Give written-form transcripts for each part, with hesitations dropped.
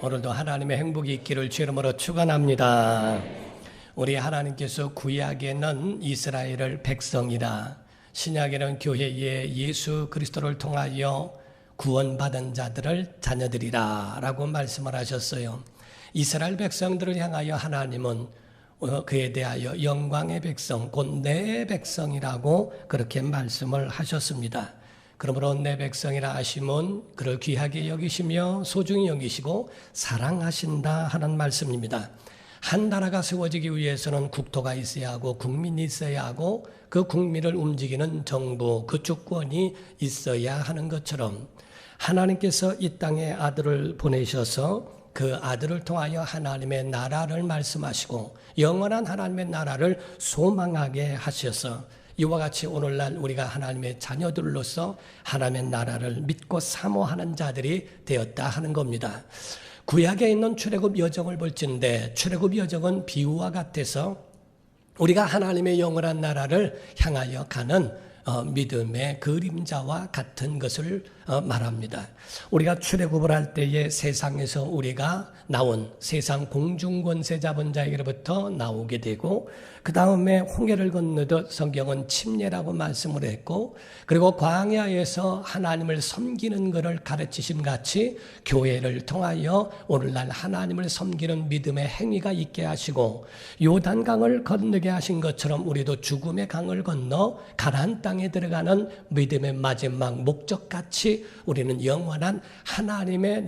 오늘도 하나님의 행복이 있기를 주 이름으로 축원합니다. 우리 하나님께서 구약에는 이스라엘을 백성이라, 신약에는 교회에 예수 그리스도를 통하여 구원받은 자들을 자녀들이라 라고 말씀을 하셨어요. 이스라엘 백성들을 향하여 하나님은 그에 대하여 영광의 백성, 곧 내 백성이라고 그렇게 말씀을 하셨습니다. 그러므로 내 백성이라 하심은 그를 귀하게 여기시며 소중히 여기시고 사랑하신다 하는 말씀입니다. 한 나라가 세워지기 위해서는 국토가 있어야 하고 국민이 있어야 하고 그 국민을 움직이는 정부, 그 주권이 있어야 하는 것처럼 하나님께서 이 땅에 아들을 보내셔서 그 아들을 통하여 하나님의 나라를 말씀하시고 영원한 하나님의 나라를 소망하게 하셔서 이와 같이 오늘날 우리가 하나님의 자녀들로서 하나님의 나라를 믿고 사모하는 자들이 되었다 하는 겁니다. 구약에 있는 출애굽 여정을 볼진데 출애굽 여정은 비유와 같아서 우리가 하나님의 영원한 나라를 향하여 가는 믿음의 그림자와 같은 것을 말합니다. 우리가 출애굽을 할 때에 세상에서 우리가 나온 세상 공중권세 잡은 자에게로부터 나오게 되고 그 다음에 홍해를 건너듯 성경은 침례라고 말씀을 했고 그리고 광야에서 하나님을 섬기는 것을 가르치심 같이 교회를 통하여 오늘날 하나님을 섬기는 믿음의 행위가 있게 하시고 요단강을 건너게 하신 것처럼 우리도 죽음의 강을 건너 가나안 땅에 들어가는 믿음의 마지막 목적같이 우리는 영원한 하나님의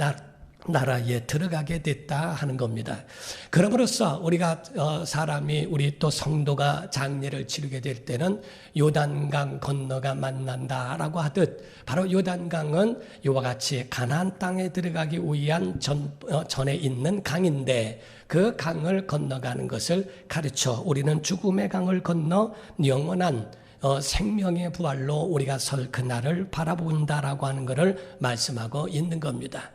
나라에 들어가게 됐다 하는 겁니다. 그럼으로써 우리가 사람이 우리 또 성도가 장례를 치르게 될 때는 요단강 건너가 만난다라고 하듯 바로 요단강은 이와 같이 가나안 땅에 들어가기 위한 전에 있는 강인데 그 강을 건너가는 것을 가르쳐 우리는 죽음의 강을 건너 영원한 생명의 부활로 우리가 설 그날을 바라본다라고 하는 것을 말씀하고 있는 겁니다.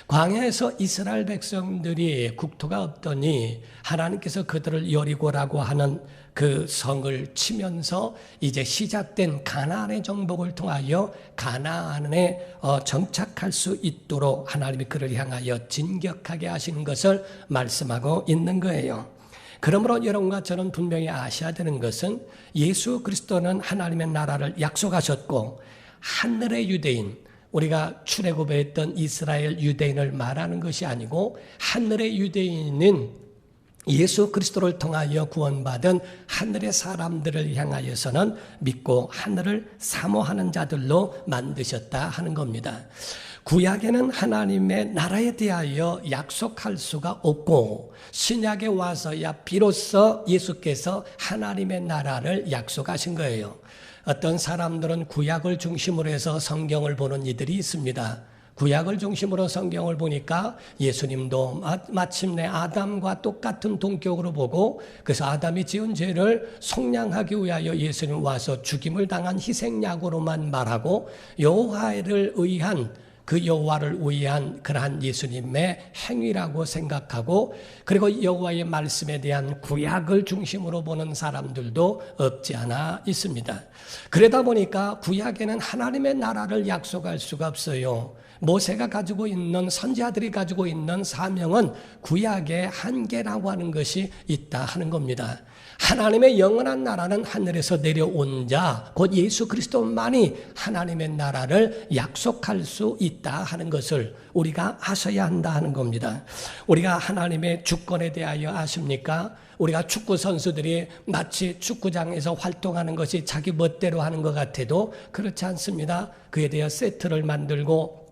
광야에서 이스라엘 백성들이 국토가 없더니 하나님께서 그들을 여리고라고 하는 그 성을 치면서 이제 시작된 가나안의 정복을 통하여 가나안에 정착할 수 있도록 하나님이 그를 향하여 진격하게 하시는 것을 말씀하고 있는 거예요. 그러므로 여러분과 저는 분명히 아셔야 되는 것은 예수 그리스도는 하나님의 나라를 약속하셨고 하늘의 유대인, 우리가 출애굽에 했던 이스라엘 유대인을 말하는 것이 아니고 하늘의 유대인은 예수 그리스도를 통하여 구원받은 하늘의 사람들을 향하여서는 믿고 하늘을 사모하는 자들로 만드셨다 하는 겁니다. 구약에는 하나님의 나라에 대하여 약속할 수가 없고 신약에 와서야 비로소 예수께서 하나님의 나라를 약속하신 거예요. 어떤 사람들은 구약을 중심으로 해서 성경을 보는 이들이 있습니다. 구약을 중심으로 성경을 보니까 예수님도 마침내 아담과 똑같은 동격으로 보고 그래서 아담이 지은 죄를 속량하기 위하여 예수님 와서 죽임을 당한 희생약으로만 말하고 여호와를 의한 그 여호와를 위한 그러한 예수님의 행위라고 생각하고 그리고 여호와의 말씀에 대한 구약을 중심으로 보는 사람들도 없지 않아 있습니다. 그러다 보니까 구약에는 하나님의 나라를 약속할 수가 없어요. 모세가 가지고 있는 선지자들이 가지고 있는 사명은 구약의 한계라고 하는 것이 있다 하는 겁니다. 하나님의 영원한 나라는 하늘에서 내려온 자, 곧 예수 그리스도만이 하나님의 나라를 약속할 수 있다 하는 것을 우리가 아셔야 한다 하는 겁니다. 우리가 하나님의 주권에 대하여 아십니까? 우리가 축구 선수들이 마치 축구장에서 활동하는 것이 자기 멋대로 하는 것 같아도 그렇지 않습니다. 그에 대해 세트를 만들고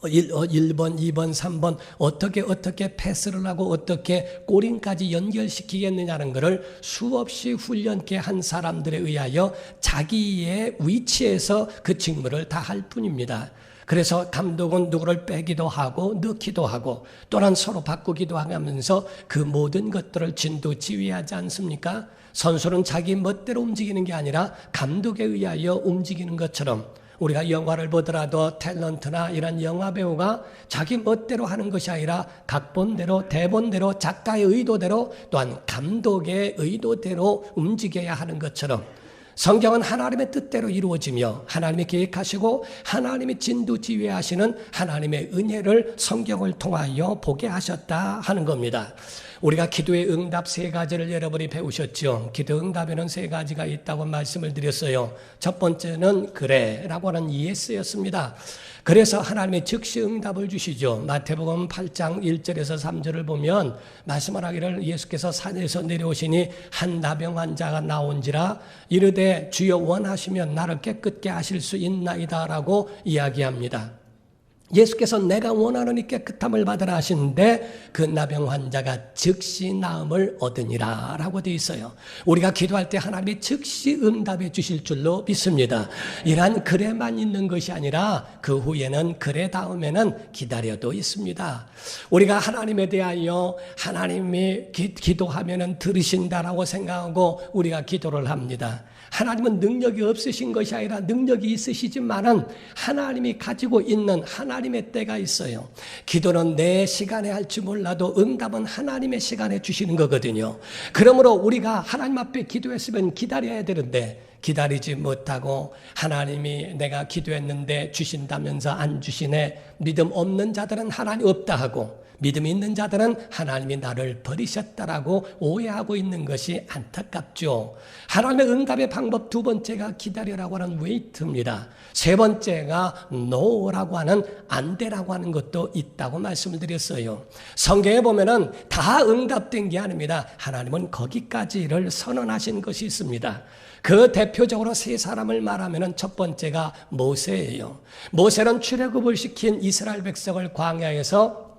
1번, 2번, 3번 어떻게 패스를 하고 어떻게 골인까지 연결시키겠느냐는 것을 수없이 훈련케 한 사람들에 의하여 자기의 위치에서 그 직무를 다 할 뿐입니다. 그래서 감독은 누구를 빼기도 하고 넣기도 하고 또는 서로 바꾸기도 하면서 그 모든 것들을 진두지휘하지 않습니까? 선수는 자기 멋대로 움직이는 게 아니라 감독에 의하여 움직이는 것처럼 우리가 영화를 보더라도 탤런트나 이런 영화 배우가 자기 멋대로 하는 것이 아니라 각본대로 대본대로 작가의 의도대로 또한 감독의 의도대로 움직여야 하는 것처럼 성경은 하나님의 뜻대로 이루어지며 하나님이 계획하시고 하나님이 진두지휘하시는 하나님의 은혜를 성경을 통하여 보게 하셨다 하는 겁니다. 우리가 기도의 응답 세 가지를 여러분이 배우셨죠. 기도 응답에는 세 가지가 있다고 말씀을 드렸어요. 첫 번째는 그래라고 하는 예스였습니다. 그래서 하나님의 즉시 응답을 주시죠. 마태복음 8장 1절에서 3절을 보면 말씀을 하기를 예수께서 산에서 내려오시니 한 나병 환자가 나온지라 이르되 주여 원하시면 나를 깨끗게 하실 수 있나이다 라고 이야기합니다. 예수께서 내가 원하는 이 깨끗함을 받으라 하시는데 그 나병 환자가 즉시 나음을 얻으니라 라고 되어 있어요. 우리가 기도할 때 하나님이 즉시 응답해 주실 줄로 믿습니다. 이러한 그래만 있는 것이 아니라 그 후에는 그래 다음에는 기다려도 있습니다. 우리가 하나님에 대하여 하나님이 기도하면 들으신다라고 생각하고 우리가 기도를 합니다. 하나님은 능력이 없으신 것이 아니라 능력이 있으시지만은 하나님이 가지고 있는 하나님의 때가 있어요. 기도는 내 시간에 할지 몰라도 응답은 하나님의 시간에 주시는 거거든요. 그러므로 우리가 하나님 앞에 기도했으면 기다려야 되는데 기다리지 못하고 하나님이 내가 기도했는데 주신다면서 안 주시네. 믿음 없는 자들은 하나님 없다 하고 믿음 있는 자들은 하나님이 나를 버리셨다라고 오해하고 있는 것이 안타깝죠. 하나님의 응답의 방법 두 번째가 기다려라고 하는 웨이트입니다. 세 번째가 no라고 하는 안 되라고 하는 것도 있다고 말씀을 드렸어요. 성경에 보면은 다 응답된 게 아닙니다. 하나님은 거기까지를 선언하신 것이 있습니다. 그 대표적으로 세 사람을 말하면 첫 번째가 모세예요. 모세는 출애굽을 시킨 이스라엘 백성을 광야에서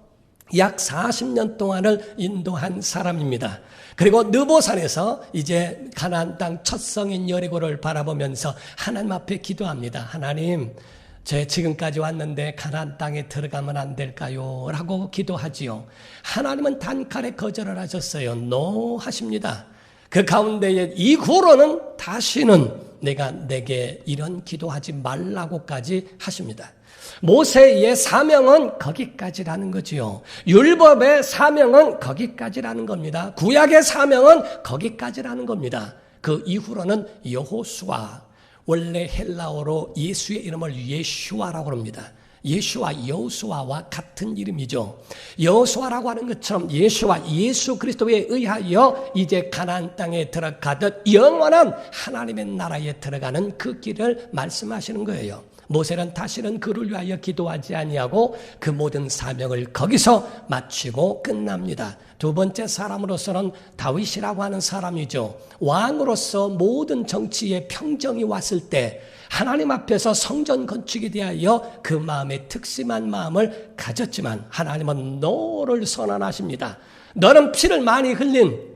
약 40년 동안을 인도한 사람입니다. 그리고 느보산에서 이제 가나안 땅 첫 성인 여리고를 바라보면서 하나님 앞에 기도합니다. 하나님, 제 지금까지 왔는데 가나안 땅에 들어가면 안 될까요? 라고 기도하지요. 하나님은 단칼에 거절을 하셨어요. 노 하십니다. 그 가운데에 이후로는 다시는 내게 이런 기도하지 말라고까지 하십니다. 모세의 사명은 거기까지라는 거지요. 율법의 사명은 거기까지라는 겁니다. 구약의 사명은 거기까지라는 겁니다. 그 이후로는 여호수아, 원래 헬라어로 예수의 이름을 예슈아라고 합니다. 예수와 여호수아와 같은 이름이죠. 여호수아라고 하는 것처럼 예수와 예수 그리스도에 의하여 이제 가나안 땅에 들어가듯 영원한 하나님의 나라에 들어가는 그 길을 말씀하시는 거예요. 모세는 다시는 그를 위하여 기도하지 아니하고 그 모든 사명을 거기서 마치고 끝납니다. 두 번째 사람으로서는 다윗이라고 하는 사람이죠. 왕으로서 모든 정치에 평정이 왔을 때 하나님 앞에서 성전 건축에 대하여 그 마음에 특심한 마음을 가졌지만 하나님은 노를 선언하십니다. 너는 피를 많이 흘린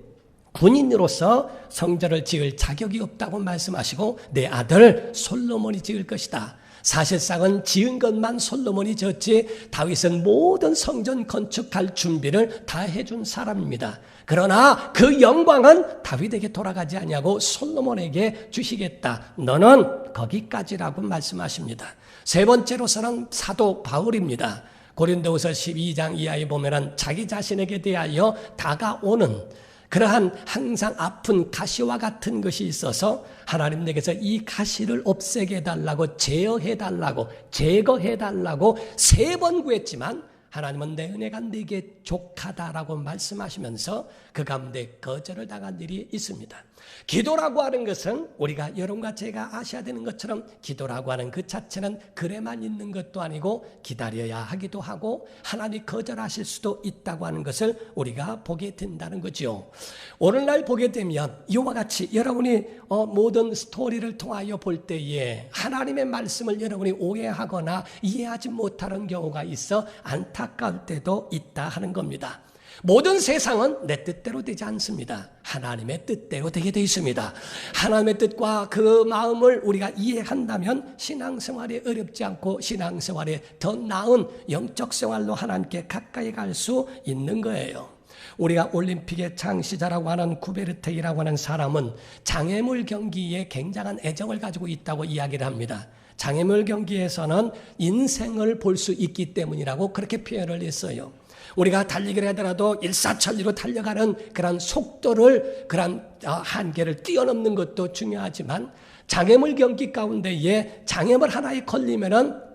군인으로서 성전을 지을 자격이 없다고 말씀하시고 내 아들 솔로몬이 지을 것이다. 사실상은 지은 것만 솔로몬이 졌지 다윗은 모든 성전 건축할 준비를 다 해준 사람입니다. 그러나 그 영광은 다윗에게 돌아가지 아니하고 솔로몬에게 주시겠다. 너는 거기까지라고 말씀하십니다. 세 번째로서는 사도 바울입니다. 고린도후서 12장 이하에 보면은 자기 자신에게 대하여 다가오는 그러한 항상 아픈 가시와 같은 것이 있어서 하나님에게서 이 가시를 없애게 해달라고 제어해달라고 제거해달라고 3번 구했지만 하나님은 내 은혜가 네게 족하다라고 말씀하시면서 그 가운데 거절을 당한 일이 있습니다. 기도라고 하는 것은 우리가 여러분과 제가 아셔야 되는 것처럼 기도라고 하는 그 자체는 글에만 있는 것도 아니고 기다려야 하기도 하고 하나님이 거절하실 수도 있다고 하는 것을 우리가 보게 된다는 거죠. 오늘날 보게 되면 이와 같이 여러분이 모든 스토리를 통하여 볼 때에 하나님의 말씀을 여러분이 오해하거나 이해하지 못하는 경우가 있어 안타까울 때도 있다 하는 겁니다. 모든 세상은 내 뜻대로 되지 않습니다. 하나님의 뜻대로 되게 되어 있습니다. 하나님의 뜻과 그 마음을 우리가 이해한다면 신앙생활이 어렵지 않고 신앙생활에 더 나은 영적 생활로 하나님께 가까이 갈 수 있는 거예요. 우리가 올림픽의 창시자라고 하는 쿠베르테이라고 하는 사람은 장애물 경기에 굉장한 애정을 가지고 있다고 이야기를 합니다. 장애물 경기에서는 인생을 볼 수 있기 때문이라고 그렇게 표현을 했어요. 우리가 달리기를 하더라도 일사천리로 달려가는 그런 속도를 그런 한계를 뛰어넘는 것도 중요하지만 장애물 경기 가운데에 장애물 하나에 걸리면은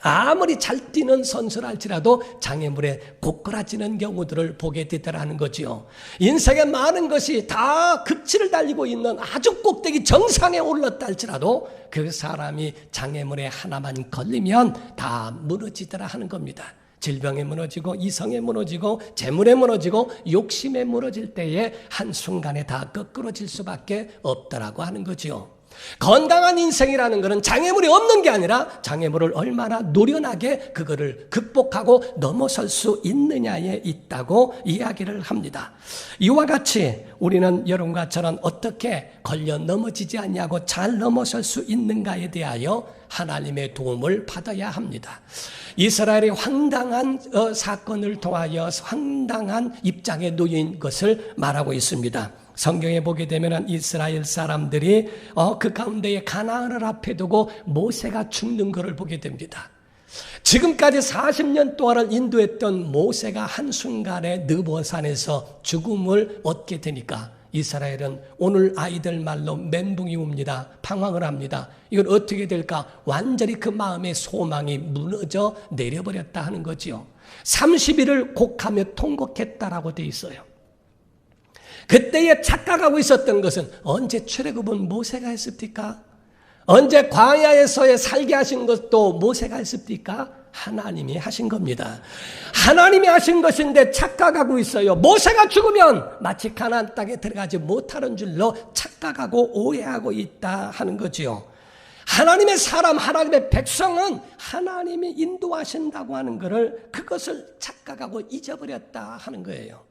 아무리 잘 뛰는 선수라 할지라도 장애물에 고꾸라지는 경우들을 보게 되더라는 거지요. 인생의 많은 것이 다 극치를 달리고 있는 아주 꼭대기 정상에 올랐다 할지라도 그 사람이 장애물에 하나만 걸리면 다 무너지더라 하는 겁니다. 질병에 무너지고 이성에 무너지고 재물에 무너지고 욕심에 무너질 때에 한순간에 다 거꾸러질 수밖에 없더라고 하는 거지요. 건강한 인생이라는 것은 장애물이 없는 게 아니라 장애물을 얼마나 노련하게 그거를 극복하고 넘어설 수 있느냐에 있다고 이야기를 합니다. 이와 같이 우리는 여러분과 저는 어떻게 걸려 넘어지지 않냐고 잘 넘어설 수 있는가에 대하여 하나님의 도움을 받아야 합니다. 이스라엘이 황당한 사건을 통하여 황당한 입장에 놓인 것을 말하고 있습니다. 성경에 보게 되면 이스라엘 사람들이 그 가운데에 가나안을 앞에 두고 모세가 죽는 것을 보게 됩니다. 지금까지 40년 동안을 인도했던 모세가 한순간에 느보산에서 죽음을 얻게 되니까 이스라엘은 오늘 아이들 말로 멘붕이 옵니다. 방황을 합니다. 이걸 어떻게 될까? 완전히 그 마음의 소망이 무너져 내려버렸다 하는 거지요. 30일을 곡하며 통곡했다라고 돼 있어요. 그때에 착각하고 있었던 것은 언제 출애굽은 모세가 했습니까? 언제 광야에서의 살게 하신 것도 모세가 했습니까? 하나님이 하신 겁니다. 하나님이 하신 것인데 착각하고 있어요. 모세가 죽으면 마치 가나안 땅에 들어가지 못하는 줄로 착각하고 오해하고 있다 하는 거지요. 하나님의 사람, 하나님의 백성은 하나님이 인도하신다고 하는 것을 그것을 착각하고 잊어버렸다 하는 거예요.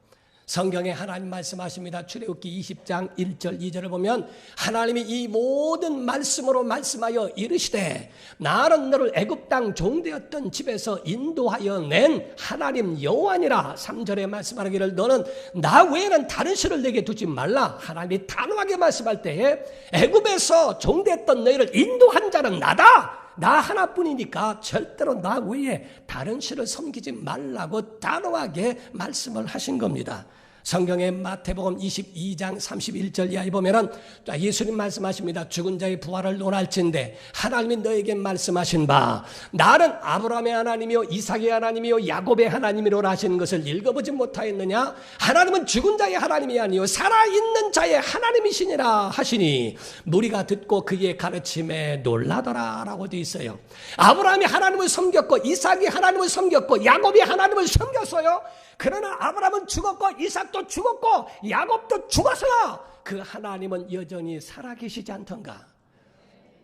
성경에 하나님 말씀하십니다. 출애굽기 20장 1절 2절을 보면 하나님이 이 모든 말씀으로 말씀하여 이르시되 나는 너를 애굽 땅 종되었던 집에서 인도하여 낸 하나님 여호와니라. 3절에 말씀하기를 너는 나 외에는 다른 신을 내게 두지 말라. 하나님이 단호하게 말씀할 때에 애굽에서 종되었던 너희를 인도한 자는 나다. 나 하나뿐이니까 절대로 나 외에 다른 신을 섬기지 말라고 단호하게 말씀을 하신 겁니다. 성경의 마태복음 22장 31절 이하에 보면은 예수님 말씀하십니다. 죽은 자의 부활을 논할진대 하나님이 너에게 말씀하신 바 나는 아브라함의 하나님이요 이삭의 하나님이요 야곱의 하나님이로라 하시는 것을 읽어보지 못하였느냐? 하나님은 죽은 자의 하나님이 아니요 살아있는 자의 하나님이시니라 하시니 무리가 듣고 그의 가르침에 놀라더라 라고 되어 있어요. 아브라함이 하나님을 섬겼고 이삭이 하나님을 섬겼고 야곱이 하나님을 섬겼어요. 그러나 아브라함은 죽었고 이삭도 죽었고 야곱도 죽었으나 그 하나님은 여전히 살아계시지 않던가?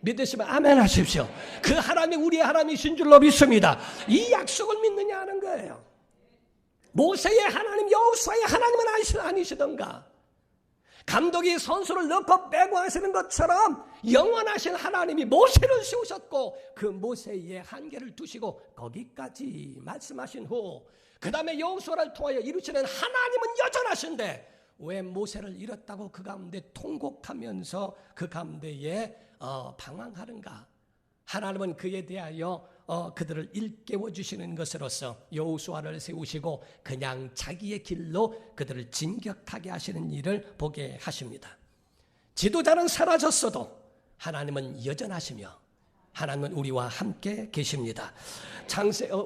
믿으시면 아멘 하십시오. 그 하나님이 우리의 하나님이신 줄로 믿습니다. 이 약속을 믿느냐 하는 거예요. 모세의 하나님 여호수아의 하나님은 아니시던가? 감독이 선수를 넣고 빼고 하시는 것처럼 영원하신 하나님이 모세를 세우셨고 그 모세의 한계를 두시고 거기까지 말씀하신 후 그 다음에 여호수아를 통하여 이루시는 하나님은 여전하신데 왜 모세를 잃었다고 그 가운데 통곡하면서 그 가운데에 방황하는가? 하나님은 그에 대하여 그들을 일깨워 주시는 것으로서 여호수아를 세우시고 그냥 자기의 길로 그들을 진격하게 하시는 일을 보게 하십니다. 지도자는 사라졌어도 하나님은 여전하시며 하나님은 우리와 함께 계십니다.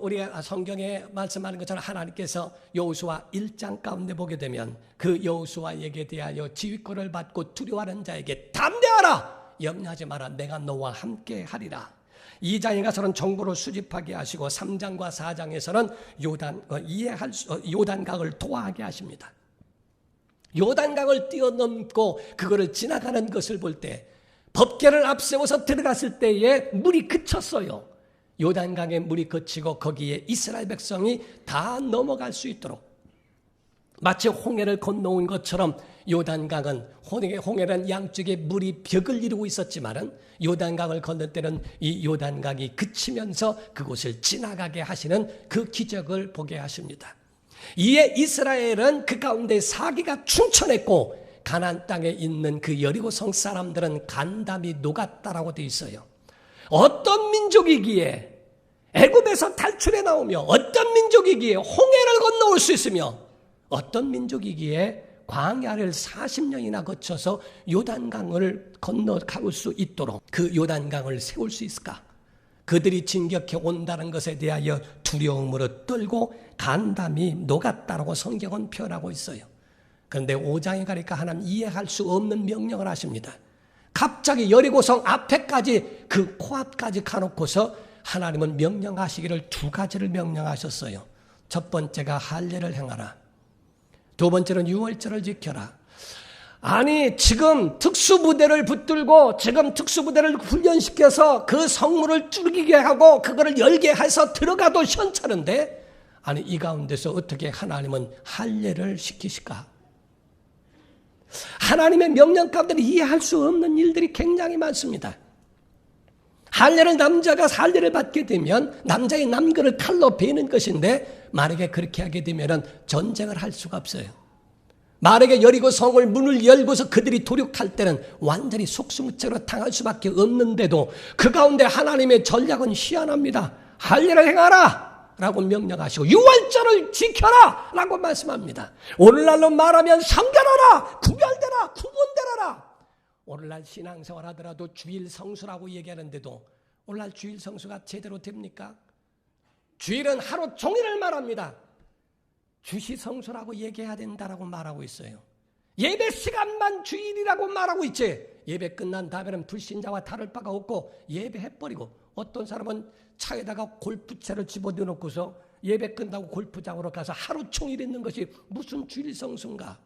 우리가 성경에 말씀하는 것처럼 하나님께서 여호수아 1장 가운데 보게 되면 그 여호수아에게 대하여 지휘권을 받고 두려워하는 자에게 담대하라 염려하지 마라 내가 너와 함께 하리라. 2장에 가서는 정보를 수집하게 하시고 3장과 4장에서는 요단강을 도하게 하십니다. 요단강을 뛰어넘고 그거를 지나가는 것을 볼 때 법궤를 앞세워서 들어갔을 때에 물이 그쳤어요. 요단강에 물이 그치고 거기에 이스라엘 백성이 다 넘어갈 수 있도록 마치 홍해를 건너온 것처럼 요단강은 홍해는 양쪽에 물이 벽을 이루고 있었지만은 요단강을 건널 때는 이 요단강이 그치면서 그곳을 지나가게 하시는 그 기적을 보게 하십니다. 이에 이스라엘은 그 가운데 사기가 충천했고 가나안 땅에 있는 그 여리고성 사람들은 간담이 녹았다라고 되어 있어요. 어떤 민족이기에 애굽에서 탈출해 나오며 어떤 민족이기에 홍해를 건너올 수 있으며 어떤 민족이기에 광야를 40년이나 거쳐서 요단강을 건너갈 수 있도록 그 요단강을 세울 수 있을까? 그들이 진격해 온다는 것에 대하여 두려움으로 떨고 간담이 녹았다라고 성경은 표현하고 있어요. 그런데 5장에 가니까 하나님 이해할 수 없는 명령을 하십니다. 갑자기 여리고성 앞에까지 그 코앞까지 가놓고서 하나님은 명령하시기를 2가지를 명령하셨어요. 첫 번째가 할례를 행하라. 두 번째는 유월절을 지켜라. 아니 지금 특수부대를 붙들고 지금 특수부대를 훈련시켜서 그 성문을 뚫리게 하고 그거를 열게 해서 들어가도 현찮은데 아니 이 가운데서 어떻게 하나님은 할례를 시키실까? 하나님의 명령 가운데 이해할 수 없는 일들이 굉장히 많습니다. 할례를 남자가 할례를 받게 되면 남자의 남근을 칼로 베는 것인데 만약에 그렇게 하게 되면 전쟁을 할 수가 없어요. 만약에 여리고 성을 문을 열고서 그들이 도륙할 때는 완전히 속수무책으로 당할 수밖에 없는데도 그 가운데 하나님의 전략은 희한합니다. 할례를 행하라 라고 명령하시고 유월절을 지켜라 라고 말씀합니다. 오늘날로 말하면 성결하라, 구별되라, 구분되라. 오늘날 신앙생활 하더라도 주일 성수라고 얘기하는데도 오늘날 주일 성수가 제대로 됩니까? 주일은 하루 종일을 말합니다. 주시 성수라고 얘기해야 된다라고 말하고 있어요. 예배 시간만 주일이라고 말하고 있지. 예배 끝난 다음에는 불신자와 다를 바가 없고 예배해버리고 어떤 사람은 차에다가 골프채를 집어넣고서 예배 끝나고 골프장으로 가서 하루 종일 있는 것이 무슨 주일 성수인가?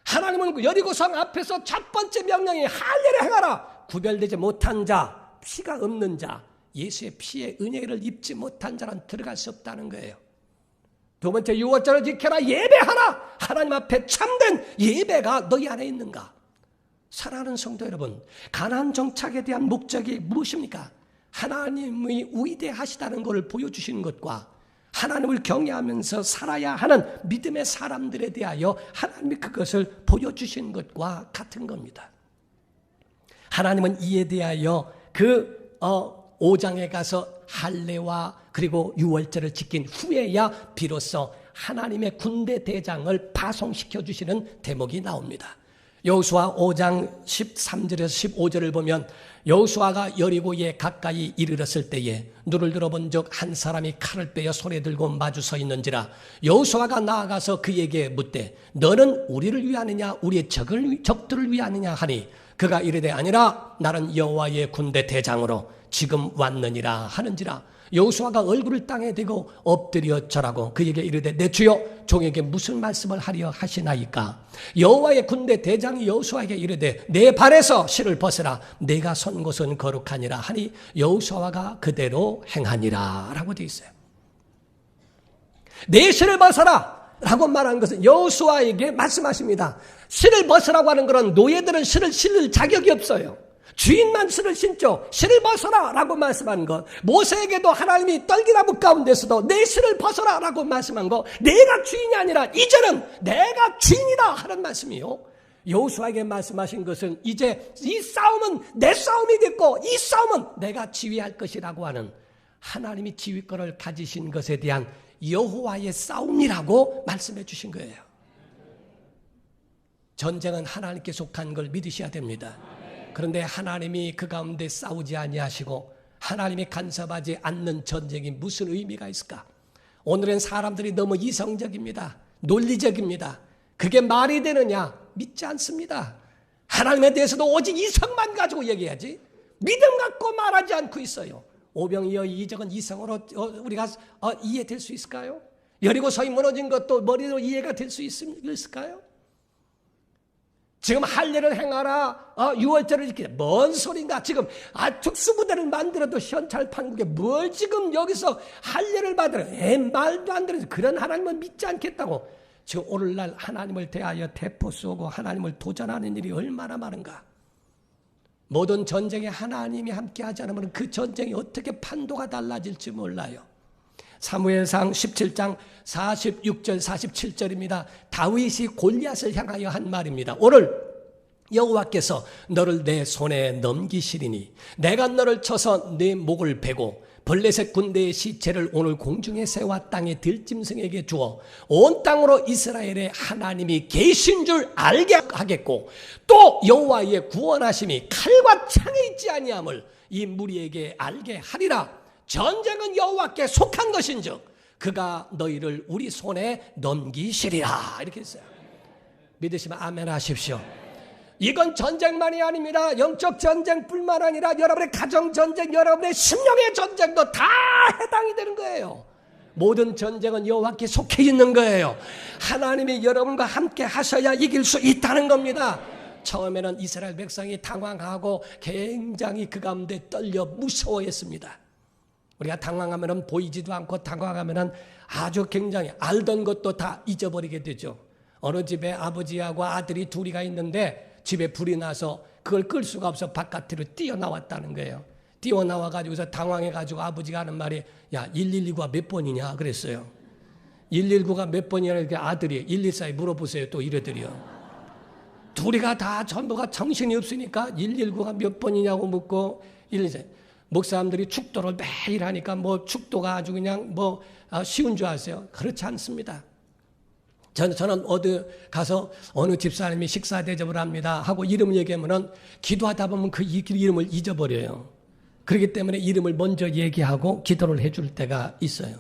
하나님은 여리고성 앞에서 첫 번째 명령이 할례를 행하라. 구별되지 못한 자, 피가 없는 자, 예수의 피의 은혜를 입지 못한 자는 들어갈 수 없다는 거예요. 두 번째 유월절을 지켜라. 예배하라. 하나님 앞에 참된 예배가 너희 안에 있는가? 사랑하는 성도 여러분, 가나안 정착에 대한 목적이 무엇입니까? 하나님이 위대하시다는 것을 보여주시는 것과 하나님을 경외하면서 살아야 하는 믿음의 사람들에 대하여 하나님이 그것을 보여주신 것과 같은 겁니다. 하나님은 이에 대하여 5장에 가서 할례와 그리고 유월절을 지킨 후에야 비로소 하나님의 군대 대장을 파송시켜 주시는 대목이 나옵니다. 여호수아 5장 13절에서 15절을 보면 여호수아가 여리고에 가까이 이르렀을 때에 눈을 들어본 적 한 사람이 칼을 빼어 손에 들고 마주 서 있는지라. 여호수아가 나아가서 그에게 묻되 너는 우리를 위하느냐 우리의 적들을 위하느냐 하니 그가 이르되 아니라 나는 여호와의 군대 대장으로 지금 왔느니라 하는지라. 여호수아가 얼굴을 땅에 대고 엎드려 절하고 그에게 이르되 내 주여 종에게 무슨 말씀을 하려 하시나이까. 여호와의 군대 대장이 여호수아에게 이르되 내 발에서 실을 벗으라. 내가 선 곳은 거룩하니라 하니 여호수아가 그대로 행하니라 라고 되어 있어요. 내 실을 벗어라 라고 말한 것은 여호수아에게 말씀하십니다. 실을 벗으라고 하는 것은 노예들은 실을 신을 자격이 없어요. 주인만 실을 신죠. 실을 벗어라 라고 말씀한 것. 모세에게도 하나님이 떨기나무 가운데서도 내 실을 벗어라 라고 말씀한 것. 내가 주인이 아니라 이제는 내가 주인이다 하는 말씀이요. 여호수아에게 말씀하신 것은 이제 이 싸움은 내 싸움이 됐고 이 싸움은 내가 지휘할 것이라고 하는 하나님이 지휘권을 가지신 것에 대한 여호와의 싸움이라고 말씀해 주신 거예요. 전쟁은 하나님께 속한 걸 믿으셔야 됩니다. 그런데 하나님이 그 가운데 싸우지 아니하시고 하나님이 간섭하지 않는 전쟁이 무슨 의미가 있을까? 오늘은 사람들이 너무 이성적입니다. 논리적입니다. 그게 말이 되느냐? 믿지 않습니다. 하나님에 대해서도 오직 이성만 가지고 얘기하지 믿음 갖고 말하지 않고 있어요. 오병이어 이적은 이성으로 우리가 이해될 수 있을까요? 여리고성이 무너진 것도 머리로 이해가 될 수 있을까요? 지금 할례를 행하라, 유월절을 지키라. 뭔 소린가? 지금 특수부대를 만들어도 현찰 판국에 뭘 지금 여기서 할례를 받으라. 말도 안 되는 그런 하나님은 믿지 않겠다고. 지금 오늘날 하나님을 대하여 대포 쏘고 하나님을 도전하는 일이 얼마나 많은가. 모든 전쟁에 하나님이 함께하지 않으면 그 전쟁이 어떻게 판도가 달라질지 몰라요. 사무엘상 17장 46절 47절입니다. 다윗이 골리앗을 향하여 한 말입니다. 오늘 여호와께서 너를 내 손에 넘기시리니 내가 너를 쳐서 내 목을 베고 블레셋 군대의 시체를 오늘 공중에 세워 땅의 들짐승에게 주어 온 땅으로 이스라엘의 하나님이 계신 줄 알게 하겠고 또 여호와의 구원하심이 칼과 창에 있지 아니함을 이 무리에게 알게 하리라. 전쟁은 여호와께 속한 것인즉 그가 너희를 우리 손에 넘기시리라. 이렇게 했어요. 믿으시면 아멘 하십시오. 이건 전쟁만이 아닙니다. 영적 전쟁뿐만 아니라 여러분의 가정 전쟁, 여러분의 심령의 전쟁도 다 해당이 되는 거예요. 모든 전쟁은 여호와께 속해 있는 거예요. 하나님이 여러분과 함께 하셔야 이길 수 있다는 겁니다. 처음에는 이스라엘 백성이 당황하고 굉장히 그 가운데 떨려 무서워했습니다. 우리가 당황하면 보이지도 않고 당황하면 아주 굉장히 알던 것도 다 잊어버리게 되죠. 어느 집에 아버지하고 아들이 둘이가 있는데 집에 불이 나서 그걸 끌 수가 없어 바깥으로 뛰어나왔다는 거예요. 뛰어나와가지고서 당황해가지고 아버지가 하는 말이 야 112가 몇 번이냐 그랬어요. 119가 몇 번이냐 이렇게 아들이 114에 물어보세요. 또 이래들이요. 둘이가 다 전부가 정신이 없으니까 119가 몇 번이냐고 묻고 114 목사님들이 축도를 매일 하니까 뭐 축도가 아주 그냥 뭐 쉬운 줄 아세요? 그렇지 않습니다. 저는 어디 가서 어느 집사님이 식사 대접을 합니다 하고 이름 얘기하면은 기도하다 보면 그 이름을 잊어버려요. 그렇기 때문에 이름을 먼저 얘기하고 기도를 해줄 때가 있어요.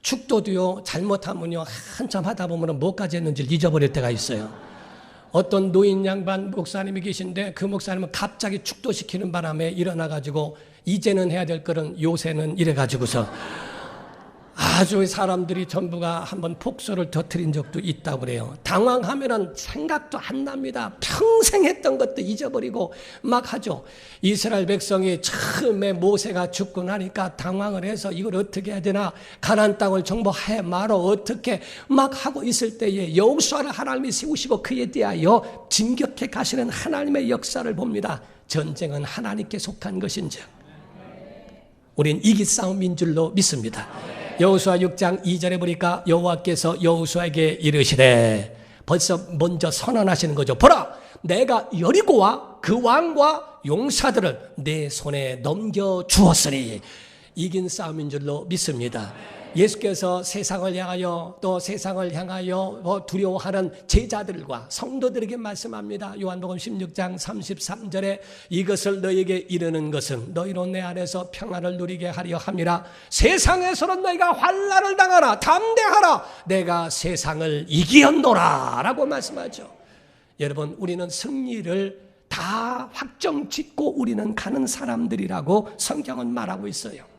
축도도요 잘못하면요 한참 하다 보면 뭐까지 했는지를 잊어버릴 때가 있어요. 어떤 노인 양반 목사님이 계신데 그 목사님은 갑자기 축도시키는 바람에 일어나가지고 이제는 해야 될 거는 요새는 이래가지고서 아주 사람들이 전부가 한번 폭소를 터뜨린 적도 있다고 그래요. 당황하면은 생각도 안 납니다. 평생 했던 것도 잊어버리고 막 하죠. 이스라엘 백성이 처음에 모세가 죽고 나니까 당황을 해서 이걸 어떻게 해야 되나 가나안 땅을 정복해 말어 어떻게 막 하고 있을 때에 여호수아를 하나님이 세우시고 그에 대하여 진격해 가시는 하나님의 역사를 봅니다. 전쟁은 하나님께 속한 것인즉 우린 이기 싸움인 줄로 믿습니다. 여호수아 6장 2절에 보니까 여호와께서 여호수아에게 이르시되 벌써 먼저 선언하시는 거죠. 보라 내가 여리고와 그 왕과 용사들을 내 손에 넘겨주었으니 이긴 싸움인 줄로 믿습니다. 예수께서 세상을 향하여 또 세상을 향하여 두려워하는 제자들과 성도들에게 말씀합니다. 요한복음 16장 33절에 이것을 너희에게 이르는 것은 너희로 내 안에서 평안을 누리게 하려 함이라. 세상에서는 너희가 환난을 당하라 담대하라 내가 세상을 이기었노라 라고 말씀하죠. 여러분 우리는 승리를 다 확정짓고 우리는 가는 사람들이라고 성경은 말하고 있어요.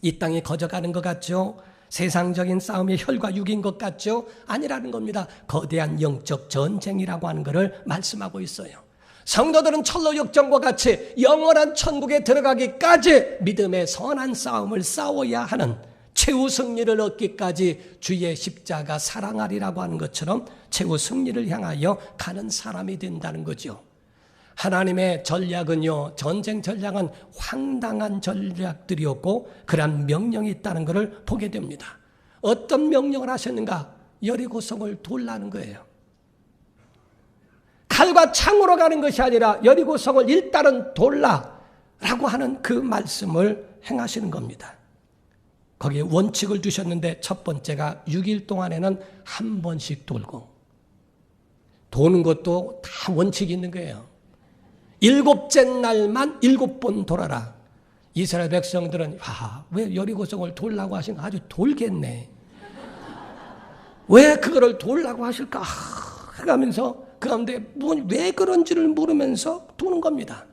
이 땅에 거저가는 것 같죠? 세상적인 싸움의 혈과 육인 것 같죠? 아니라는 겁니다. 거대한 영적 전쟁이라고 하는 것을 말씀하고 있어요. 성도들은 철로 역정과 같이 영원한 천국에 들어가기까지 믿음의 선한 싸움을 싸워야 하는 최후 승리를 얻기까지 주의 십자가 사랑하리라고 하는 것처럼 최후 승리를 향하여 가는 사람이 된다는 거죠. 하나님의 전략은요, 전쟁 전략은 황당한 전략들이었고 그러한 명령이 있다는 것을 보게 됩니다. 어떤 명령을 하셨는가? 여리고성을 돌라는 거예요. 칼과 창으로 가는 것이 아니라 여리고성을 일단은 돌라라고 하는 그 말씀을 행하시는 겁니다. 거기에 원칙을 두셨는데 첫 번째가 6일 동안에는 한 번씩 돌고 도는 것도 다 원칙이 있는 거예요. 7째 날만 7번 돌아라. 이스라엘 백성들은 왜 여리고성을 돌라고 하신가? 아주 돌겠네. 왜 그거를 돌라고 하실까? 하면서 그 가운데 왜 그런지를 물으면서 도는 겁니다.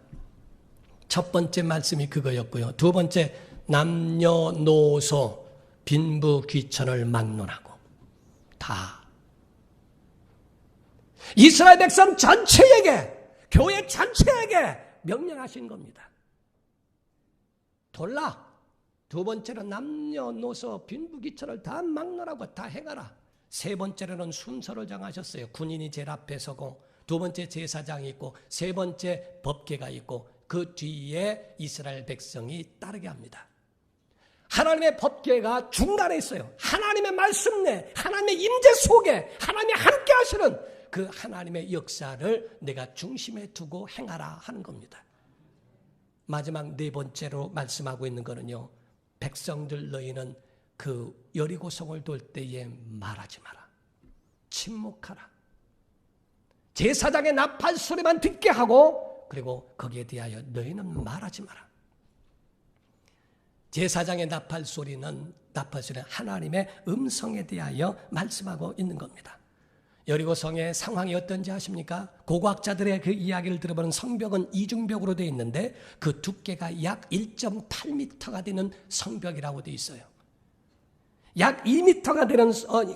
첫 번째 말씀이 그거였고요. 두 번째 남녀노소 빈부귀천을 막론하고 다 이스라엘 백성 전체에게 교회 전체에게 명령하신 겁니다. 돌라. 두 번째는 남녀노소 빈부귀천을 다 막론하고 다 행하라. 세 번째로는 순서를 정하셨어요. 군인이 제일 앞에 서고 두 번째 제사장이 있고 세 번째 법궤가 있고 그 뒤에 이스라엘 백성이 따르게 합니다. 하나님의 법궤가 중간에 있어요. 하나님의 말씀 내 하나님의 임재 속에 하나님이 함께 하시는 그 하나님의 역사를 내가 중심에 두고 행하라 하는 겁니다. 마지막 네 번째로 말씀하고 있는 거는요, 백성들 너희는 그 여리고성을 돌 때에 말하지 마라. 침묵하라. 제사장의 나팔 소리만 듣게 하고 그리고 거기에 대하여 너희는 말하지 마라. 제사장의 나팔 소리는 하나님의 음성에 대하여 말씀하고 있는 겁니다. 여리고성의 상황이 어떤지 아십니까? 고고학자들의 그 이야기를 들어보는 성벽은 이중벽으로 되어 있는데 그 두께가 약 1.8m가 되는 성벽이라고 되어 있어요. 약 2m가 되는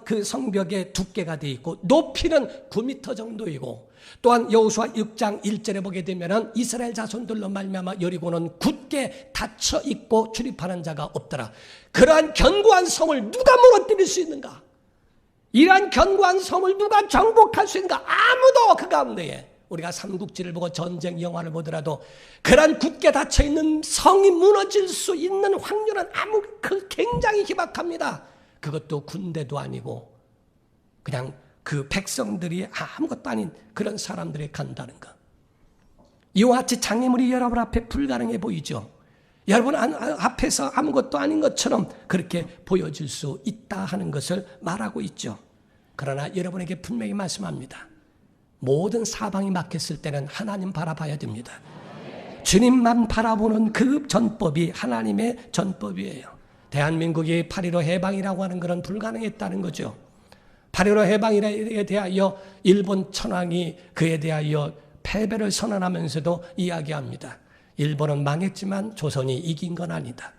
그 성벽의 두께가 되어 있고 높이는 9m 정도이고 또한 여호수아 6장 1절에 보게 되면 이스라엘 자손들로 말미암아 여리고는 굳게 닫혀 있고 출입하는 자가 없더라. 그러한 견고한 성을 누가 무너뜨릴 수 있는가? 이러한 견고한 성을 누가 정복할 수 있는가? 아무도 그 가운데에 우리가 삼국지를 보고 전쟁 영화를 보더라도 그러한 굳게 닫혀있는 성이 무너질 수 있는 확률은 굉장히 희박합니다. 그것도 군대도 아니고 그냥 그 백성들이 아무것도 아닌 그런 사람들이 간다는 것. 이와 같이 장애물이 여러분 앞에 불가능해 보이죠. 여러분 앞에서 아무것도 아닌 것처럼 그렇게 보여질 수 있다 하는 것을 말하고 있죠. 그러나 여러분에게 분명히 말씀합니다. 모든 사방이 막혔을 때는 하나님 바라봐야 됩니다. 주님만 바라보는 그 전법이 하나님의 전법이에요. 대한민국이 8.15 해방이라고 하는 것은 불가능했다는 거죠. 8.15 해방에 대하여 일본 천황이 그에 대하여 패배를 선언하면서도 이야기합니다. 일본은 망했지만 조선이 이긴 건 아니다.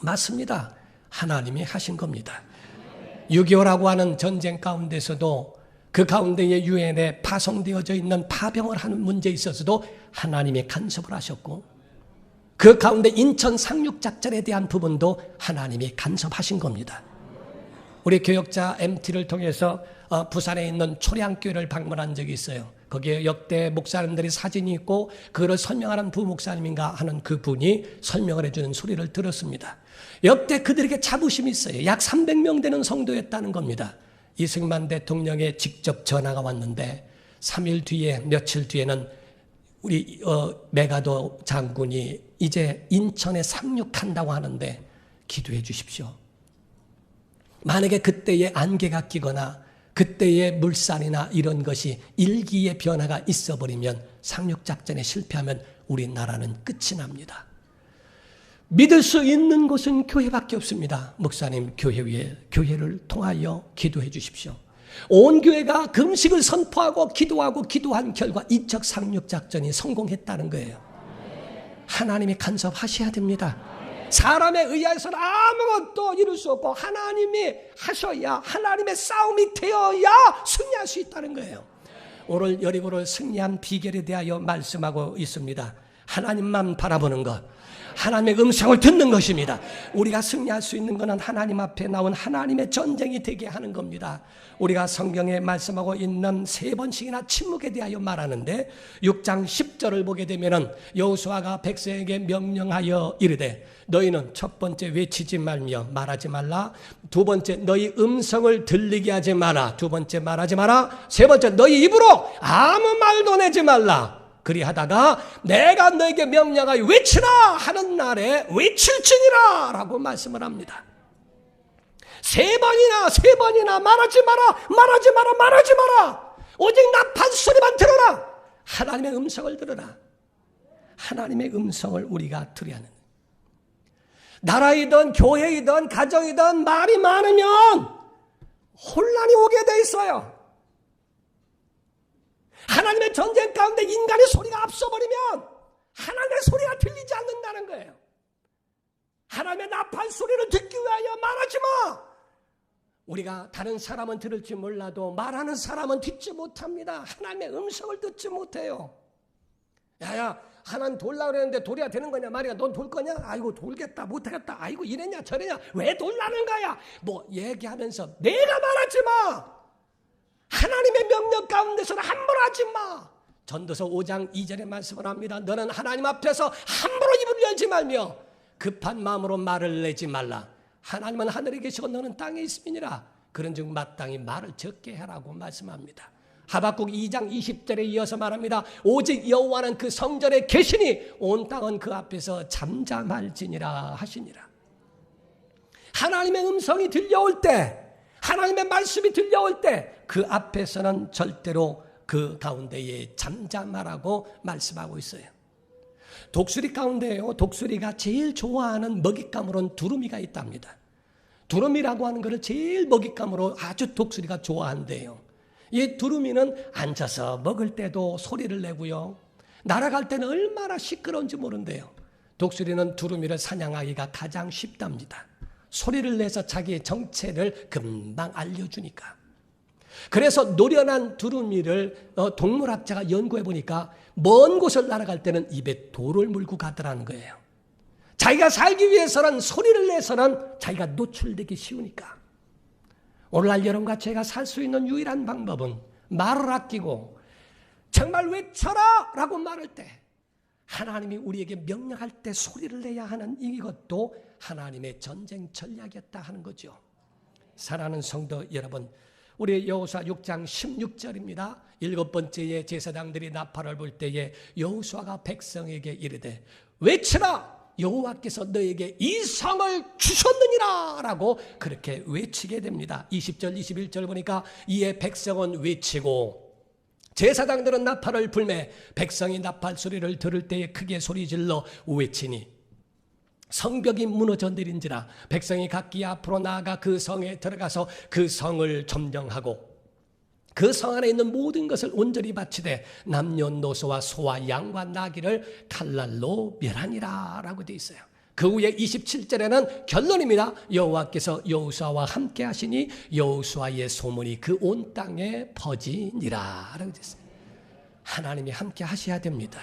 맞습니다. 하나님이 하신 겁니다. 6.25라고 하는 전쟁 가운데서도 그 가운데에 유엔에 파송되어져 있는 파병을 하는 문제에 있어서도 하나님이 간섭을 하셨고 그 가운데 인천 상륙작전에 대한 부분도 하나님이 간섭하신 겁니다. 우리 교역자 MT를 통해서 부산에 있는 초량교회를 방문한 적이 있어요. 거기에 역대 목사님들이 사진이 있고 그걸 설명하는 부목사님인가 하는 그분이 설명을 해주는 소리를 들었습니다. 역대 그들에게 자부심이 있어요. 약 300명 되는 성도였다는 겁니다. 이승만 대통령의 직접 전화가 왔는데 3일 뒤에 며칠 뒤에는 우리 메가도 장군이 이제 인천에 상륙한다고 하는데 기도해 주십시오. 만약에 그때에 안개가 끼거나 그때의 물살이나 이런 것이 일기의 변화가 있어버리면 상륙작전에 실패하면 우리나라는 끝이 납니다. 믿을 수 있는 곳은 교회밖에 없습니다. 목사님 교회 위에 교회를 통하여 기도해 주십시오. 온 교회가 금식을 선포하고 기도한 결과 이적 상륙작전이 성공했다는 거예요. 하나님이 간섭하셔야 됩니다. 사람에 의해서는 아무것도 이룰 수 없고 하나님이 하셔야 하나님의 싸움이 되어야 승리할 수 있다는 거예요. 오늘 여리고를 승리한 비결에 대하여 말씀하고 있습니다. 하나님만 바라보는 것, 하나님의 음성을 듣는 것입니다. 우리가 승리할 수 있는 것은 하나님 앞에 나온 하나님의 전쟁이 되게 하는 겁니다. 우리가 성경에 말씀하고 있는 3번씩이나 침묵에 대하여 말하는데 6장 10절을 보게 되면은 여호수아가 백성에게 명령하여 이르되 너희는 첫 번째 외치지 말며 말하지 말라. 두 번째 너희 음성을 들리게 하지 마라. 두 번째 말하지 마라. 세 번째 너희 입으로 아무 말도 내지 말라. 그리하다가 내가 너에게 명령하여 외치라 하는 날에 외칠지니라 라고 말씀을 합니다. 세 번이나 말하지 마라. 오직 나팔 소리만 들어라. 하나님의 음성을 들어라. 하나님의 음성을 우리가 들어야 하는. 나라이든 교회이든 가정이든 말이 많으면 혼란이 오게 돼 있어요. 하나님의 전쟁 가운데 인간의 소리가 앞서버리면 하나님의 소리가 들리지 않는다는 거예요. 하나님의 나팔 소리를 듣기 위하여 말하지 마. 우리가 다른 사람은 들을지 몰라도 말하는 사람은 듣지 못합니다. 하나님의 음성을 듣지 못해요. 야야 하나님 돌라 그랬는데 돌이야 되는 거냐 말이야. 넌 돌 거냐? 아이고 돌겠다 못하겠다. 아이고 이랬냐 저랬냐. 왜 돌라는 거야? 뭐 얘기하면서 내가 말하지 마. 하나님의 명령 가운데서는 함부로 하지 마. 전도서 5장 2절에 말씀을 합니다. 너는 하나님 앞에서 함부로 입을 열지 말며 급한 마음으로 말을 내지 말라. 하나님은 하늘에 계시고 너는 땅에 있음이니라. 그런즉 마땅히 말을 적게 하라고 말씀합니다. 하박국 2장 20절에 이어서 말합니다. 오직 여호와는 그 성전에 계시니 온 땅은 그 앞에서 잠잠할지니라 하시니라. 하나님의 음성이 들려올 때, 하나님의 말씀이 들려올 때 그 앞에서는 절대로 그 가운데에 잠잠하라고 말씀하고 있어요. 독수리 가운데요, 독수리가 제일 좋아하는 먹잇감으로는 두루미가 있답니다. 두루미라고 하는 것을 제일 먹잇감으로 아주 독수리가 좋아한대요. 이 두루미는 앉아서 먹을 때도 소리를 내고요, 날아갈 때는 얼마나 시끄러운지 모른대요. 독수리는 두루미를 사냥하기가 가장 쉽답니다. 소리를 내서 자기의 정체를 금방 알려주니까. 그래서 노련한 두루미를 동물학자가 연구해 보니까 먼 곳을 날아갈 때는 입에 돌을 물고 가더라는 거예요. 자기가 살기 위해서는, 소리를 내서는 자기가 노출되기 쉬우니까. 오늘날 여러분과 제가 살 수 있는 유일한 방법은 말을 아끼고 정말 외쳐라 라고 말할 때, 하나님이 우리에게 명령할 때 소리를 내야 하는 이것도 하나님의 전쟁 전략이었다 하는 거죠. 사랑하는 성도 여러분, 우리 여호수아 6장 16절입니다. 7번째에 제사장들이 나팔을 불 때에 여호수아가 백성에게 이르되 외치라, 여호와께서 너에게 이 성을 주셨느니라 라고 그렇게 외치게 됩니다. 20절 21절 보니까 이에 백성은 외치고 제사장들은 나팔을 불매 백성이 나팔 소리를 들을 때에 크게 소리질러 외치니 성벽이 무너져 내린지라 백성이 각기 앞으로 나아가 그 성에 들어가서 그 성을 점령하고 그 성 안에 있는 모든 것을 온전히 바치되 남녀노소와 소와 양과 나귀를 칼날로 멸하니라 라고 되어 있어요. 그 후에 27절에는 결론입니다. 여호와께서 여호수아와 함께 하시니 여호수아의 소문이 그 온 땅에 퍼지니라 라고 되어 있어요. 하나님이 함께 하셔야 됩니다.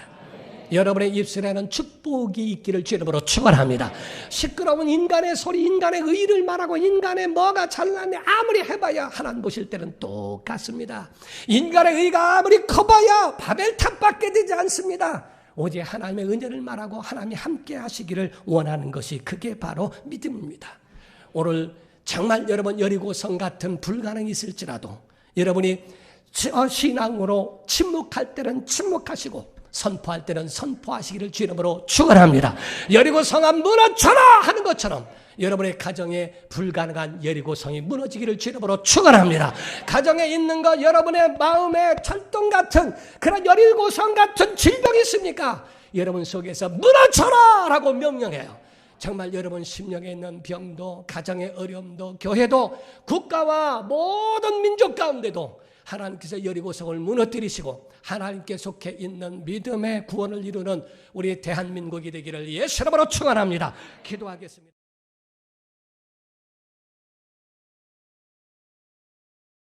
여러분의 입술에는 축복이 있기를 주 이름으로 축원합니다. 시끄러운 인간의 소리, 인간의 의를 말하고 인간의 뭐가 잘나네 아무리 해봐야 하나님 보실 때는 똑같습니다. 인간의 의가 아무리 커봐야 바벨탑밖에 되지 않습니다. 오직 하나님의 은혜를 말하고 하나님이 함께 하시기를 원하는 것이 그게 바로 믿음입니다. 오늘 정말 여러분 여리고성 같은 불가능이 있을지라도 여러분이 신앙으로 침묵할 때는 침묵하시고 선포할 때는 선포하시기를 주 이름으로 축원합니다. 여리고 성아 무너져라 하는 것처럼 여러분의 가정에 불가능한 여리고 성이 무너지기를 주 이름으로 축원합니다. 가정에 있는 것, 여러분의 마음에 철동 같은 그런 여리고 성 같은 질병이 있습니까? 여러분 속에서 무너져라 라고 명령해요. 정말 여러분 심령에 있는 병도, 가정의 어려움도, 교회도, 국가와 모든 민족 가운데도 하나님께서 여리고성을 무너뜨리시고 하나님께 속해 있는 믿음의 구원을 이루는 우리 대한민국이 되기를 예수 이름으로 축원합니다. 기도하겠습니다.